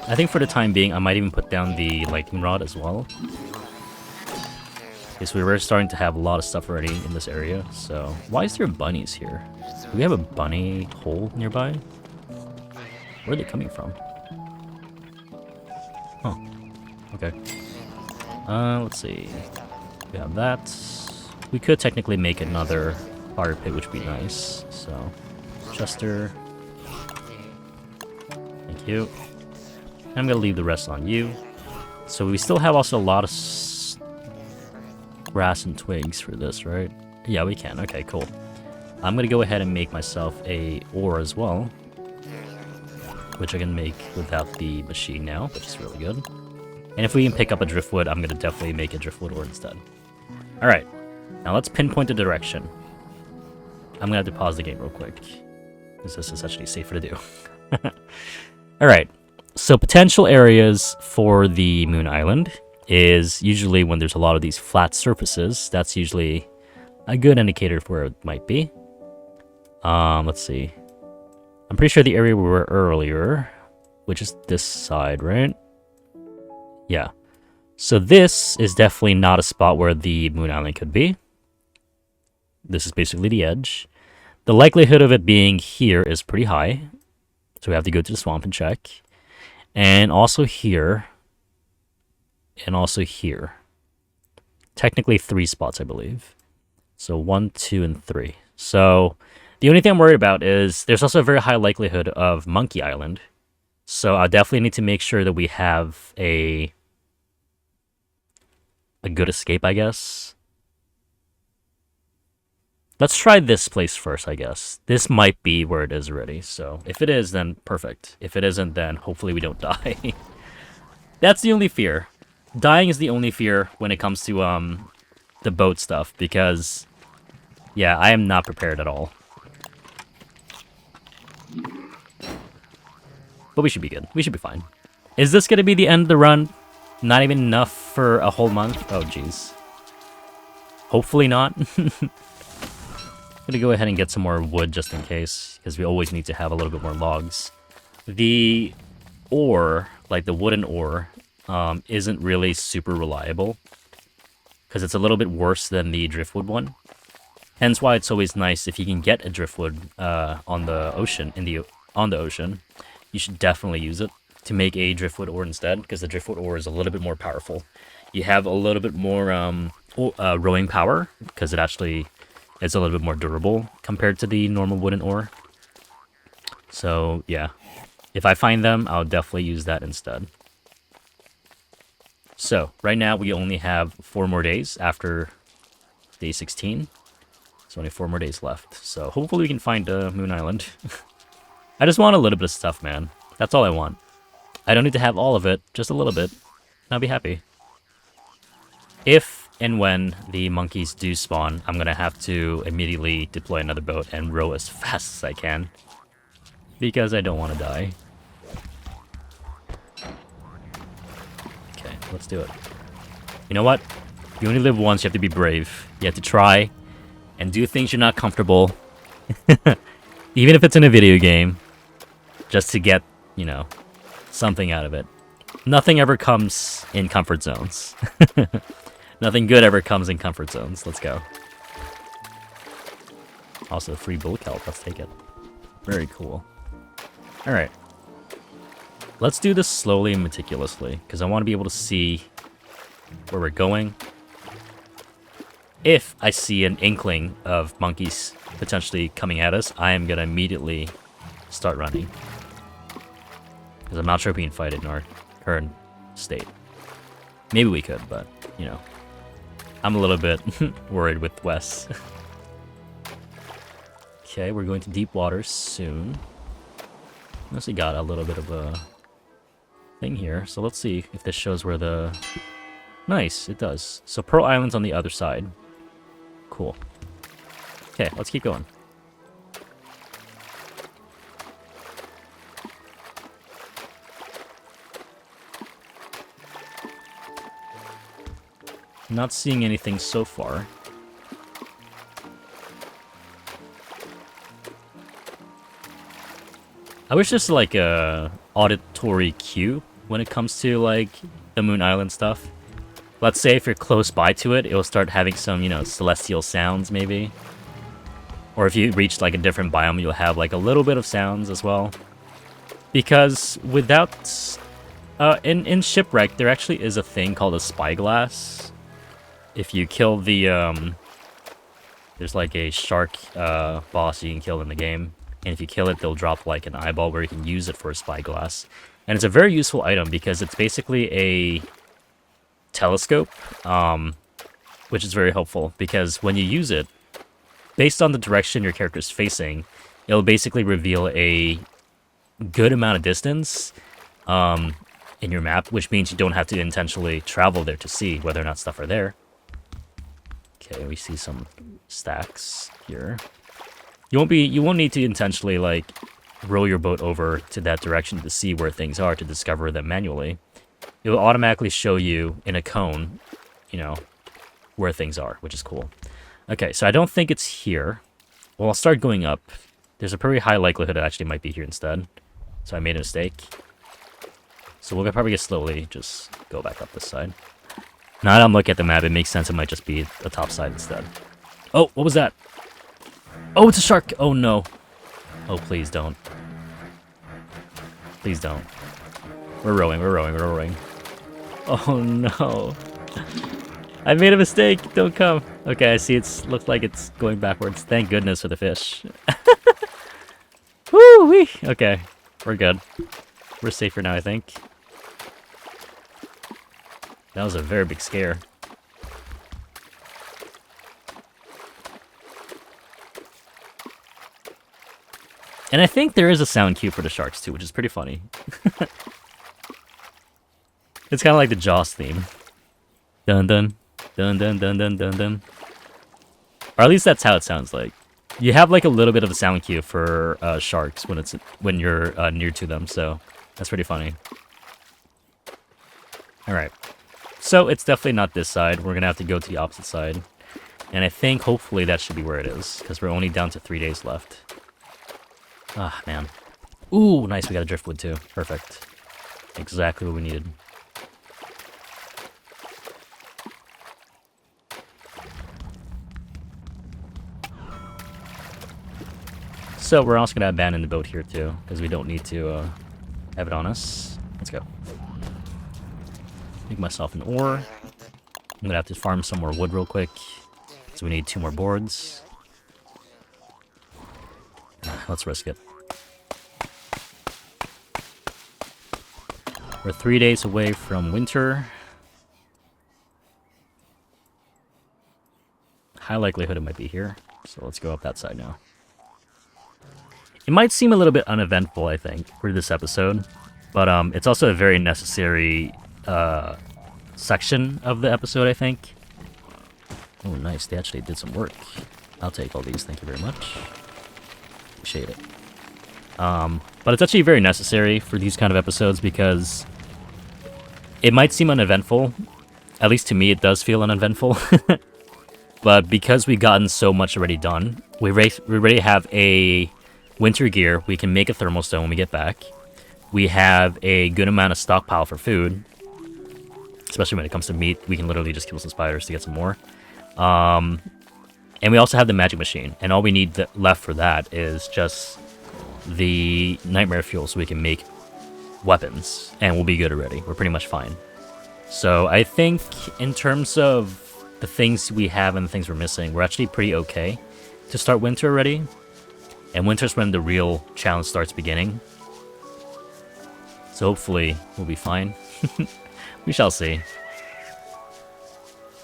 A: I think for the time being, I might even put down the lightning rod as well. Because we were starting to have a lot of stuff already in this area, so... Why is there bunnies here? Do we have a bunny hole nearby? Where are they coming from? Huh. Okay. Let's see. We have that. We could technically make another fire pit, which would be nice. So, Chester. Thank you. I'm gonna leave the rest on you. So we still have also a lot of grass and twigs for this, right? Yeah, we can. Okay, cool. I'm gonna go ahead and make myself a ore as well, which I can make without the machine now, which is really good. And if we can pick up a driftwood, I'm gonna definitely make a driftwood ore instead. Alright, now let's pinpoint the direction. I'm gonna have to pause the game real quick, because this is actually safer to do. Alright, so potential areas for the Moon Island is usually when there's a lot of these flat surfaces. That's usually a good indicator for where it might be. Let's see. I'm pretty sure the area we were earlier, which is this side, right? Yeah. So this is definitely not a spot where the Moon Island could be. This is basically the edge. The likelihood of it being here is pretty high. So we have to go to the swamp and check. And also here. And also here. Technically 3 spots, I believe. So 1, 2, and 3. So the only thing I'm worried about is there's also a very high likelihood of Monkey Island. So I definitely need to make sure that we have a good escape, I guess. Let's try this place first, I guess. This might be where it is already. So if it is, then perfect. If it isn't, then hopefully we don't die. That's the only fear. Dying is the only fear when it comes to the boat stuff, because yeah, I am not prepared at all. But we should be good. We should be fine. Is this going to be the end of the run? Not even enough for a whole month? Oh, jeez. Hopefully not. I'm gonna go ahead and get some more wood just in case, because we always need to have a little bit more logs. The ore, like the wooden ore, isn't really super reliable, because it's a little bit worse than the driftwood one. Hence why it's always nice if you can get a driftwood on the ocean, on the ocean. You should definitely use it to make a driftwood ore instead, because the driftwood ore is a little bit more powerful. You have a little bit more rowing power, because it actually is a little bit more durable compared to the normal wooden ore. So yeah, if I find them, I'll definitely use that instead. So right now we only have 4 more days after day 16. There's only 4 more days left. So hopefully we can find Moon Island. I just want a little bit of stuff, man. That's all I want. I don't need to have all of it, just a little bit. I'll be happy. If and when the monkeys do spawn, I'm going to have to immediately deploy another boat and row as fast as I can, because I don't want to die. Okay, let's do it. You know what? You only live once, you have to be brave. You have to try and do things you're not comfortable. Even if it's in a video game, just to get, you know, something out of it. Nothing ever comes in comfort zones. Nothing good ever comes in comfort zones. Let's go. Also, free bull kelp. Let's take it. Very cool. Alright. Let's do this slowly and meticulously, because I want to be able to see where we're going. If I see an inkling of monkeys potentially coming at us, I am going to immediately start running. Because I'm not sure if we can fight it in our current state. Maybe we could, but, you know. I'm a little bit worried with Wes. Okay, we're going to deep waters soon. Mostly got a little bit of a thing here, so let's see if this shows where the... Nice, it does. So Pearl Island's on the other side. Cool. Okay, let's keep going. Not seeing anything so far. I wish there's like a auditory cue when it comes to like the Moon Island stuff. Let's say if you're close by to it, it'll start having some, you know, celestial sounds maybe. Or if you reach like a different biome, you'll have like a little bit of sounds as well. Because without... in Shipwreck, there actually is a thing called a spyglass. If you kill the... there's like a shark boss you can kill in the game. And if you kill it, they'll drop like an eyeball where you can use it for a spyglass. And it's a very useful item because it's basically a telescope, which is very helpful because when you use it, based on the direction your character is facing, it'll basically reveal a good amount of distance in your map, which means you don't have to intentionally travel there to see whether or not stuff are there. Okay, we see some stacks here. You won't need to intentionally like row your boat over to that direction to see where things are to discover them manually. It will automatically show you in a cone, you know, where things are, which is cool. Okay, so I don't think it's here. Well, I'll start going up. There's a pretty high likelihood it actually might be here instead. So I made a mistake. So we'll probably just slowly just go back up this side. Now that I'm looking at the map, it makes sense it might just be the top side instead. Oh, what was that? Oh, it's a shark! Oh no. Oh, please don't. Please don't. We're rowing, we're rowing, we're rowing. Oh no. I made a mistake. Don't come. Okay, I see looks like it's going backwards. Thank goodness for the fish. Woo-wee. Okay, we're good. We're safer now, I think. That was a very big scare. And I think there is a sound cue for the sharks too, which is pretty funny. It's kind of like the Jaws theme. Dun dun dun dun dun dun dun dun. Or at least that's how it sounds like. You have like a little bit of a sound cue for sharks when you're near to them, so that's pretty funny. All right, so it's definitely not this side. We're gonna have to go to the opposite side, and I think hopefully that should be where it is because we're only down to 3 days left. Ah, man. Ooh, nice. We got a driftwood too. Perfect. Exactly what we needed. So we're also going to abandon the boat here too, because we don't need to have it on us. Let's go. Make myself an oar. I'm going to have to farm some more wood real quick. So we need 2 more boards. Let's risk it. We're 3 days away from winter. High likelihood it might be here. So let's go up that side now. It might seem a little bit uneventful, I think, for this episode. But it's also a very necessary section of the episode, I think. Oh, nice. They actually did some work. I'll take all these. Thank you very much. Appreciate it. But it's actually very necessary for these kind of episodes because it might seem uneventful. At least to me, it does feel uneventful. But because we've gotten so much already done, we already have a winter gear. We can make a thermal stone when we get back. We have a good amount of stockpile for food. Especially when it comes to meat, we can literally just kill some spiders to get some more. And we also have the magic machine. And all we need left for that is just the nightmare fuel so we can make weapons. And we'll be good already. We're pretty much fine. So I think in terms of the things we have and the things we're missing, we're actually pretty okay to start winter already. And winter's when the real challenge starts beginning. So hopefully we'll be fine. We shall see.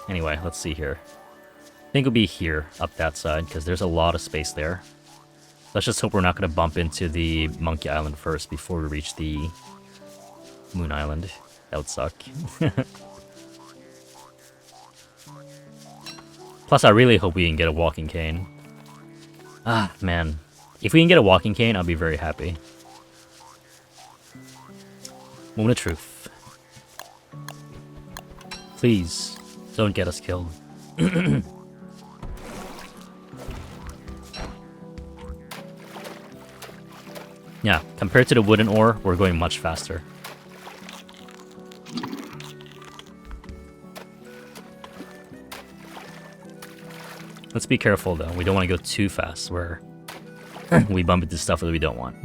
A: Anyway, let's see here. I think it'll be here, up that side, because there's a lot of space there. Let's just hope we're not going to bump into the Monkey Island first before we reach the Moon Island. That would suck. Plus, I really hope we can get a walking cane. Ah, man. If we can get a walking cane, I'll be very happy. Moment of truth. Please, don't get us killed. Yeah, compared to the wooden ore, we're going much faster. Let's be careful though, we don't want to go too fast where we bump into stuff that we don't want.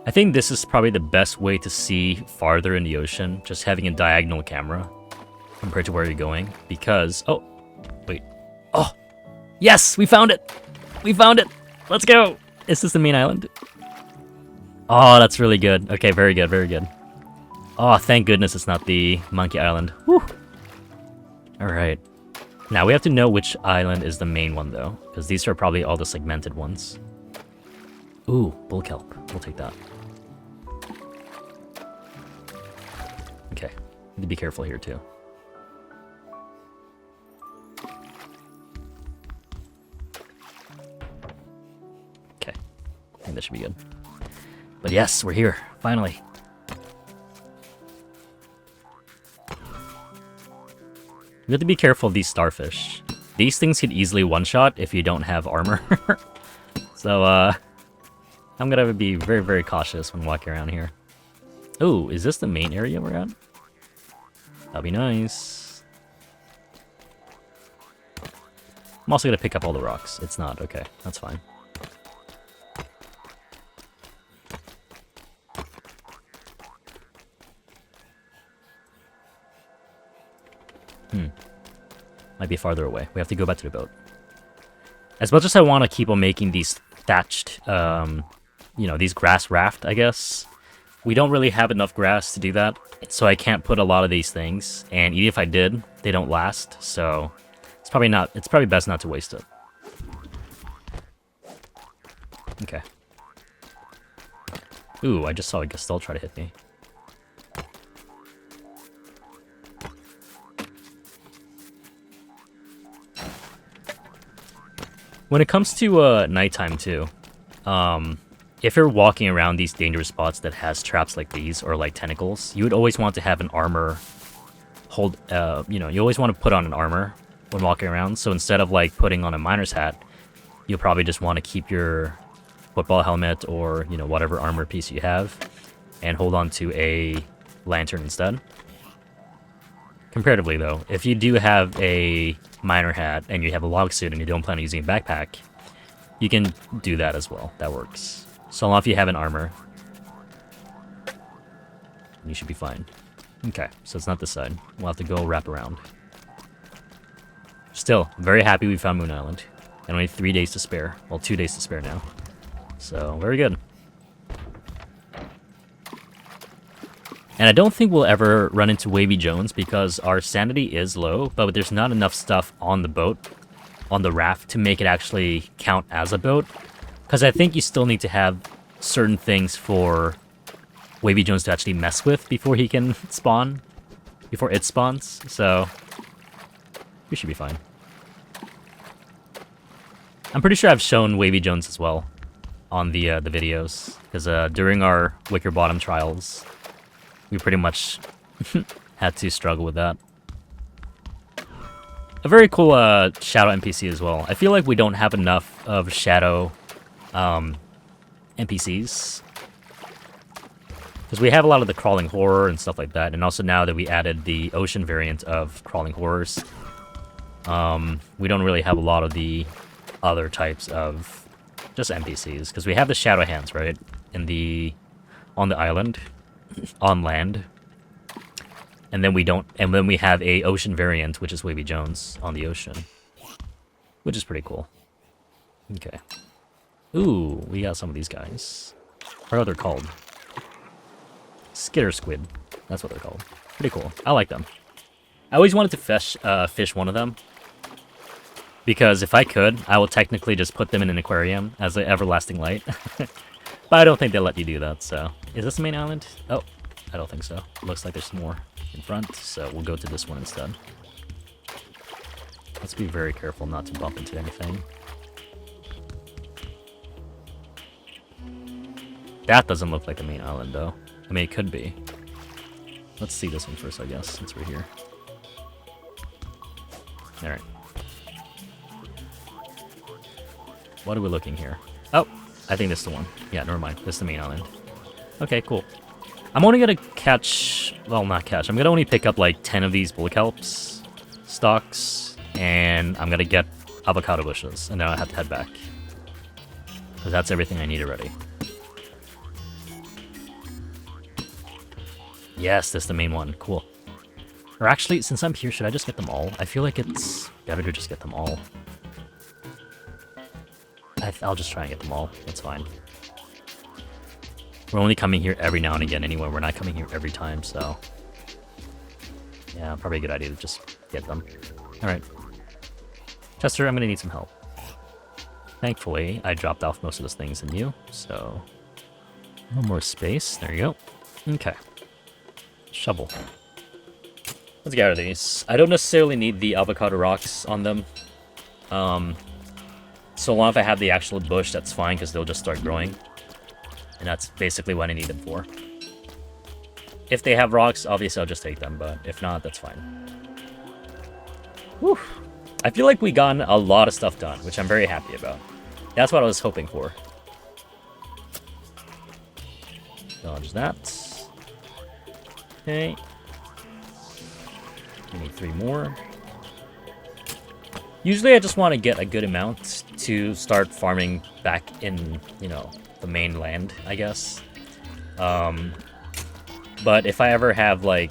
A: I think this is probably the best way to see farther in the ocean, just having a diagonal camera compared to where you're going, because... Oh, wait. Oh, yes, we found it! We found it! Let's go! Is this the main island? Oh, that's really good. Okay, very good, very good. Oh, thank goodness it's not the Monkey Island. Whew. Alright. Now, we have to know which island is the main one, though, because these are probably all the segmented ones. Ooh, bull kelp. We'll take that. Okay. Need to be careful here, too. Okay. I think that should be good. But yes, we're here. Finally. You have to be careful of these starfish. These things can easily one-shot if you don't have armor. So, I I'm gonna be very, very cautious when walking around here. Oh, is this the main area we're at? That'd be nice. I'm also gonna pick up all the rocks. It's not, okay, that's fine. Might be farther away. We have to go back to the boat. As much as I want to keep on making these thatched, you know, these grass raft, I guess, we don't really have enough grass to do that, so I can't put a lot of these things, and even if I did, they don't last, so it's probably best not to waste it. Okay. Ooh, I just saw a Gestalt try to hit me. When it comes to nighttime too, if you're walking around these dangerous spots that has traps like these or like tentacles, you would always want to have an armor hold. You know, you always want to put on an armor when walking around. So instead of like putting on a miner's hat, you'll probably just want to keep your football helmet or, you know, whatever armor piece you have, and hold on to a lantern instead. Comparatively though, if you do have a miner hat and you have a log suit and you don't plan on using a backpack, you can do that as well. That works. So long as you have an armor, you should be fine. Okay, so it's not this side. We'll have to go wrap around. Still, very happy we found Moon Island. And only 3 days to spare. Well, 2 days to spare now. So, very good. And I don't think we'll ever run into Wavy Jones because our sanity is low, but there's not enough stuff on the boat, on the raft, to make it actually count as a boat. Because I think you still need to have certain things for Wavy Jones to actually mess with before he can spawn, before it spawns, so we should be fine. I'm pretty sure I've shown Wavy Jones as well on the videos, because during our Wicker Bottom trials, we pretty much had to struggle with that. A very cool Shadow NPC as well. I feel like we don't have enough of Shadow NPCs. Because we have a lot of the Crawling Horror and stuff like that, and also now that we added the Ocean variant of Crawling Horrors, we don't really have a lot of the other types of just NPCs. Because we have the Shadow Hands, right? On the island. On land, and then we have a ocean variant, which is Wavy Jones on the ocean, which is pretty cool. Okay. Ooh, we got some of these guys. What are they called? Skitter squid. That's what they're called. Pretty cool. I like them. I always wanted to fish one of them, because if I could, I will technically just put them in an aquarium as an everlasting light. But I don't think they'll let you do that, so... Is this the main island? Oh, I don't think so. Looks like there's more in front, so we'll go to this one instead. Let's be very careful not to bump into anything. That doesn't look like the main island, though. I mean, it could be. Let's see this one first, I guess, since we're here. Alright. What are we looking here? Oh! I think this is the one. Yeah, never mind. This is the main island. Okay, cool. I'm only gonna catch... Well, not catch. I'm gonna only pick up like 10 of these bull kelps stalks, and I'm gonna get avocado bushes, and then I'll have to head back. Because that's everything I need already. Yes, this is the main one. Cool. Or actually, since I'm here, should I just get them all? I feel like it's better to just get them all. I'll just try and get them all. That's fine. We're only coming here every now and again anyway. We're not coming here every time, so... Yeah, probably a good idea to just get them. Alright. Chester, I'm gonna need some help. Thankfully, I dropped off most of those things in you, so... A little more space. There you go. Okay. Shovel. Let's get rid of these. I don't necessarily need the avocado rocks on them. So long as I have the actual bush, that's fine, because they'll just start growing. And that's basically what I need them for. If they have rocks, obviously I'll just take them, but if not, that's fine. Whew. I feel like we got a lot of stuff done, which I'm very happy about. That's what I was hoping for. Dodge that. Okay. We need 3 more. Usually I just want to get a good amount to start farming back in, you know, the mainland, I guess. But if I ever have, like...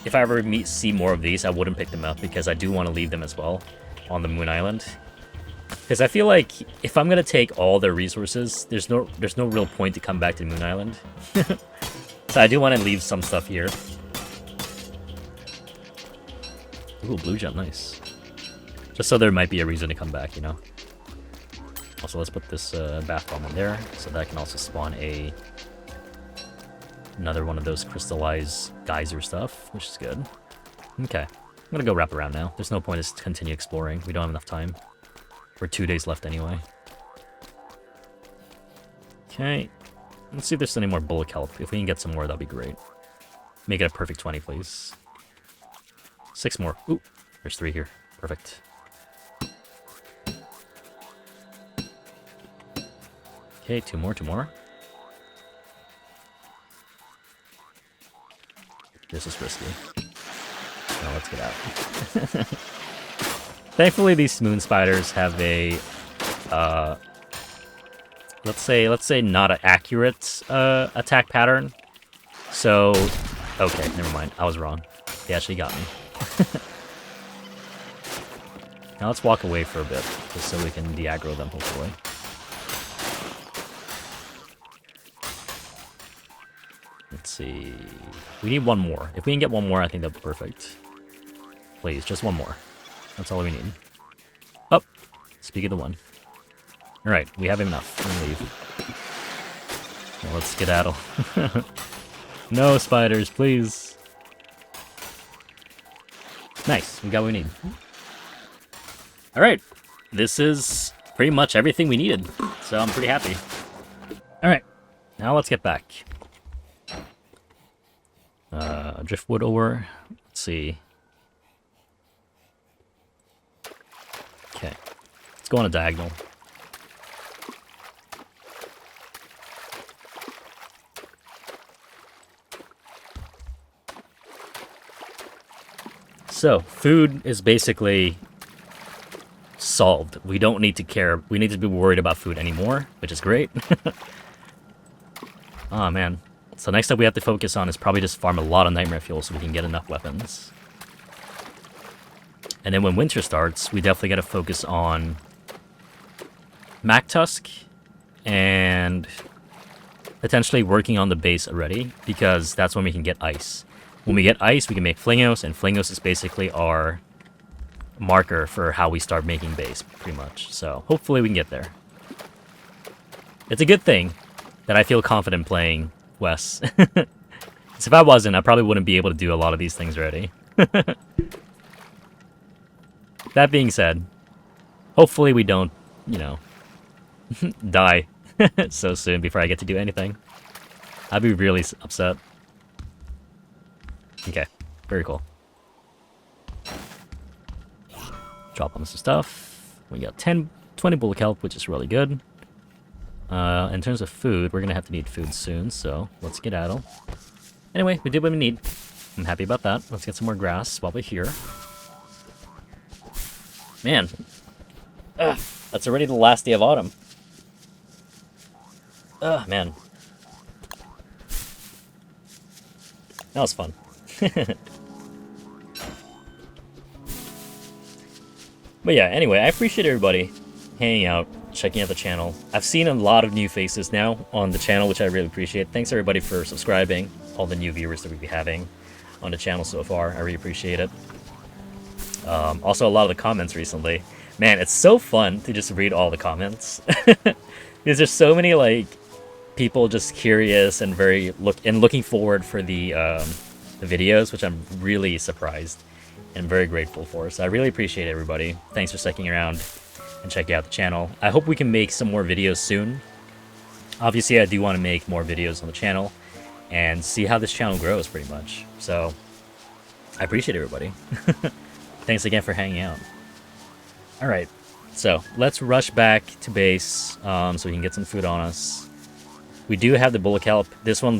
A: If I ever see more of these, I wouldn't pick them up because I do want to leave them as well on the Moon Island. Because I feel like if I'm going to take all their resources, there's no real point to come back to Moon Island. So I do want to leave some stuff here. Ooh, blue gem, nice. Just so there might be a reason to come back, you know? Also, let's put this bath bomb in there, so that can also spawn another one of those crystallized geyser stuff, which is good. Okay, I'm gonna go wrap around now. There's no point to continue exploring. We don't have enough time. We're 2 days left anyway. Okay, let's see if there's any more bullet kelp. If we can get some more, that'd be great. Make it a perfect 20, please. 6 more. Ooh, there's 3 here. Perfect. Okay, 2 more, 2 more. This is risky. Now let's get out. Thankfully, these moon spiders have a, let's say not an accurate attack pattern. So, okay, never mind. I was wrong. They actually got me. Now let's walk away for a bit, just so we can de-aggro them, hopefully. Let's see. We need 1 more. If we can get 1 more, I think that'd be perfect. Please, just 1 more. That's all we need. Oh, speak of the 1. Alright, we have enough. We're gonna leave. Now let's skedaddle. No spiders, please. Nice, we got what we need. Alright, this is pretty much everything we needed, so I'm pretty happy. Alright, now let's get back. Driftwood ore. Let's see. Okay. Let's go on a diagonal. So, food is basically solved. We don't need to care. We need to be worried about food anymore, which is great. Oh, man. So next up we have to focus on is probably just farm a lot of nightmare fuel so we can get enough weapons. And then when winter starts, we definitely got to focus on Mactusk and potentially working on the base already, because that's when we can get ice. When we get ice, we can make Flingos, and Flingos is basically our marker for how we start making base, pretty much. So hopefully we can get there. It's a good thing that I feel confident playing Wes. If I wasn't, I probably wouldn't be able to do a lot of these things already. That being said, hopefully we don't, you know, die so soon before I get to do anything. I'd be really upset. Okay, very cool. Drop on some stuff. We got 20 bullet kelp, which is really good. In terms of food, we're going to have to need food soon, so let's skedaddle. Anyway, we did what we need. I'm happy about that. Let's get some more grass while we're here. Man. Ugh, that's already the last day of autumn. Ugh, man. That was fun. But yeah, anyway, I appreciate everybody hanging out, checking out the channel. I've seen a lot of new faces now on the channel, which I really appreciate. Thanks everybody for subscribing, all the new viewers that we've been having on the channel so far. I really appreciate it. Also, a lot of the comments recently. Man, it's so fun to just read all the comments. Because there's so many, like, people just curious and looking forward for the videos, which I'm really surprised and very grateful for. So I really appreciate everybody. Thanks for sticking around and checking out the channel. I hope we can make some more videos soon. Obviously, I do want to make more videos on the channel and see how this channel grows, pretty much. So I appreciate everybody. Thanks again for hanging out. Alright, so let's rush back to base so we can get some food on us. We do have the bullet kelp. This one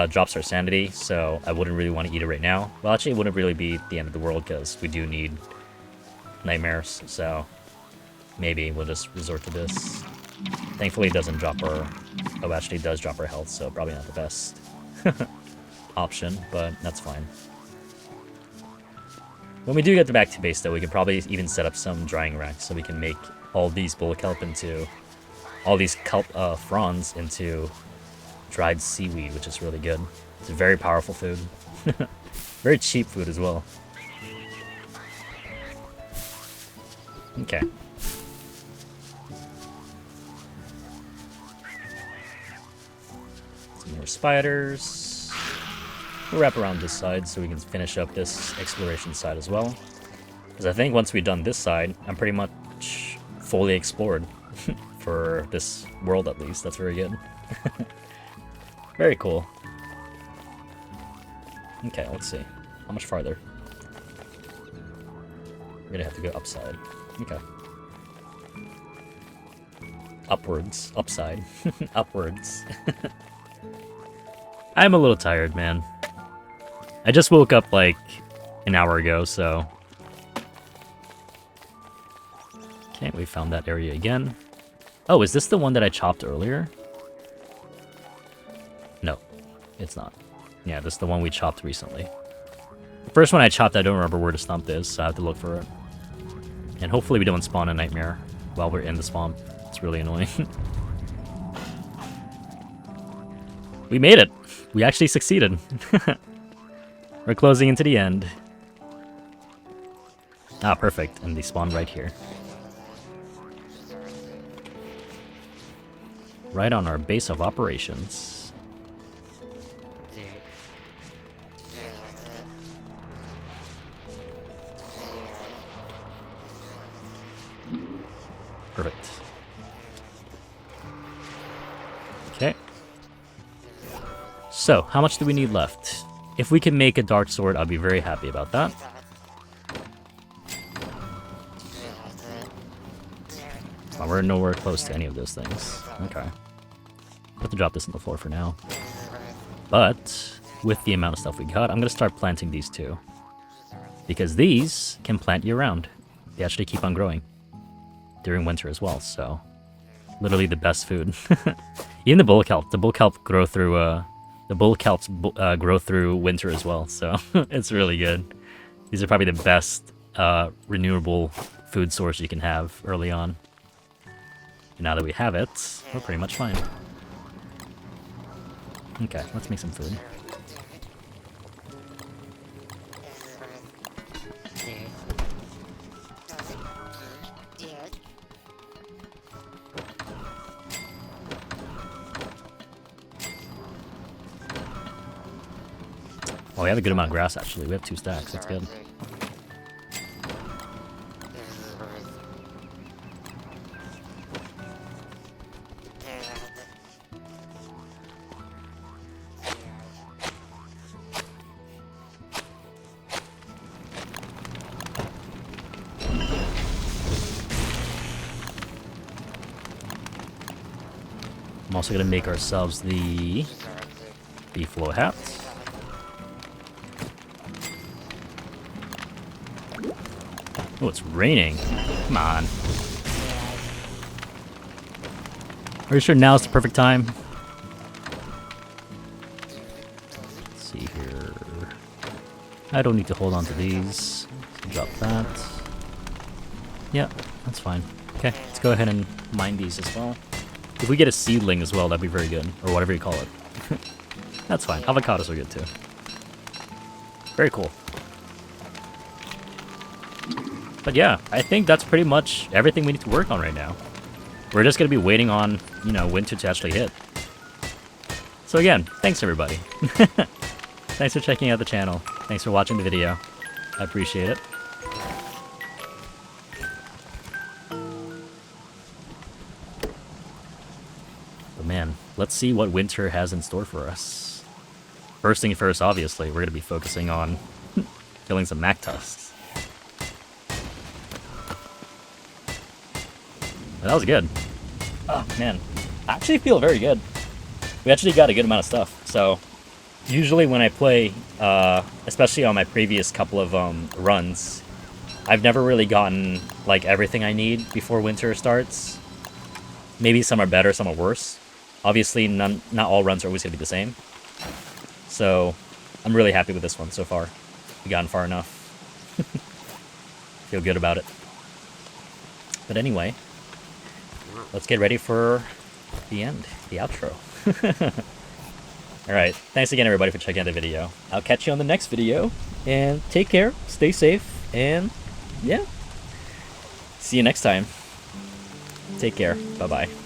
A: drops our sanity, so I wouldn't really want to eat it right now. Well, actually, it wouldn't really be the end of the world because we do need nightmares, so maybe we'll just resort to this. Thankfully, it doesn't drop our... Oh, actually, it does drop our health, so probably not the best option, but that's fine. When we do get back to base, though, we can probably even set up some drying racks so we can make all these bullet kelp into... all these kelp fronds into dried seaweed, which is really good. It's a very powerful food. Very cheap food as well. Okay. Some more spiders. We'll wrap around this side so we can finish up this exploration side as well. Because I think once we've done this side, I'm pretty much fully explored. For this world, at least. That's very good. Very cool. Okay, let's see. How much farther? We're gonna have to go upside. Okay. Upwards. Upside. Upwards. I'm a little tired, man. I just woke up like an hour ago, so... Okay, we found that area again. Oh, is this the one that I chopped earlier? No, it's not. Yeah, this is the one we chopped recently. The first one I chopped, I don't remember where the stump is, so I have to look for it. And hopefully we don't spawn a nightmare while we're in the swamp. It's really annoying. We made it! We actually succeeded. We're closing into the end. Ah, perfect. And they spawn right here. Right on our base of operations. Perfect. Okay. So, how much do we need left? If we can make a dark sword, I'll be very happy about that. Well, we're nowhere close to any of those things. Okay. Have to drop this on the floor for now. But with the amount of stuff we got, I'm going to start planting these two. Because these can plant year-round. They actually keep on growing. During winter as well, so... Literally the best food. Even the bullet kelp. The bullet kelp grow through, the bullet kelps grow through winter as well, so it's really good. These are probably the best renewable food source you can have early on. And now that we have it, we're pretty much fine. Okay, let's make some food. Oh, we have a good amount of grass, actually. We have 2 stacks. That's good. I'm also going to make ourselves the beefalo hat. Oh, it's raining. Come on. Are you sure now's the perfect time? Let's see here. I don't need to hold on to these. Drop that. Yeah, that's fine. Okay, let's go ahead and mine these as well. If we get a seedling as well, that'd be very good. Or whatever you call it. That's fine. Avocados are good too. Very cool. But yeah, I think that's pretty much everything we need to work on right now. We're just going to be waiting on, you know, winter to actually hit. So again, thanks everybody. Thanks for checking out the channel. Thanks for watching the video. I appreciate it. But man, let's see what winter has in store for us. First thing first, obviously, we're going to be focusing on killing some Mactusks. That was good. Oh, man. I actually feel very good. we actually got a good amount of stuff. So usually when I play, especially on my previous couple of runs, I've never really gotten like everything I need before winter starts. Maybe some are better, some are worse. Obviously, not all runs are always going to be the same. So I'm really happy with this one so far. We've gotten far enough. Feel good about it. But anyway, let's get ready for the end, the outro. Alright, thanks again everybody for checking out the video. I'll catch you on the next video, and take care, stay safe, and yeah, see you next time. Take care, bye-bye.